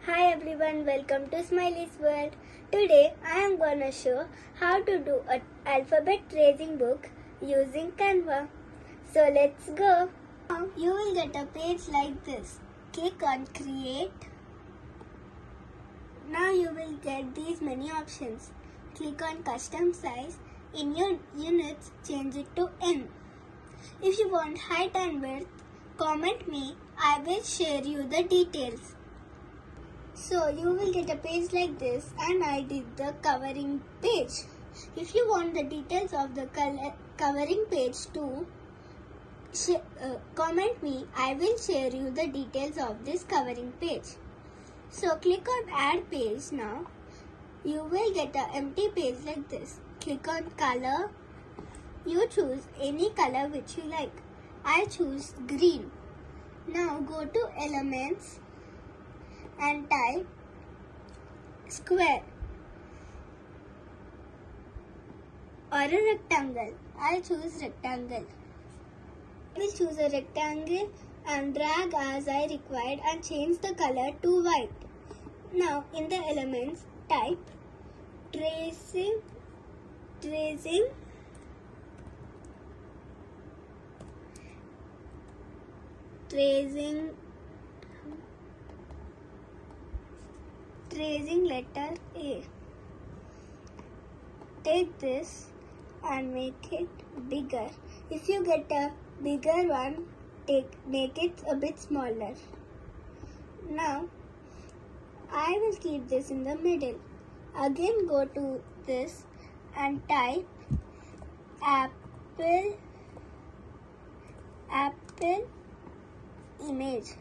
Hi everyone, welcome to Smiley's World. Today I am gonna show how to do an alphabet tracing book using Canva. So let's go. Now you will get a page like this. Click on Create. Now you will get these many options. Click on Custom Size. In your units, change it to N. If you want height and width, comment me. I will share you the details. So you will get a page like this, and I did the covering page. If you want the details of the covering page too, comment me. I will share you the details of this covering page. So click on add page now. You will get an empty page like this. Click on color. You choose any color which you like. I choose green. Now go to elements and type square or a rectangle. I choose rectangle. I will choose a rectangle and drag as I required and change the color to white. Now in the elements type tracing letter A. Take this and make it bigger. If you get a bigger one, make it a bit smaller. Now, I will keep this in the middle. Again go to this and type apple image.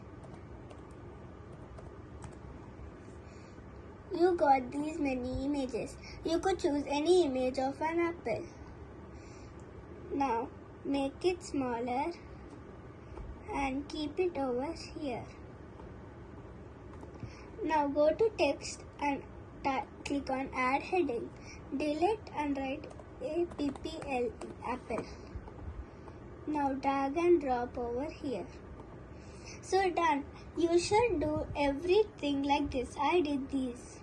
You got these many images. You could choose any image of an apple. Now make it smaller and keep it over here. Now go to text and click on add heading. Delete and write APPLE apple. Now drag and drop over here. So done. You should do everything like this. I did these.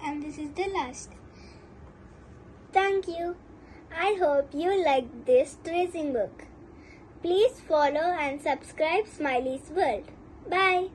And this is the last. Thank you. I hope you liked this tracing book. Please follow and subscribe Smiley's World. Bye.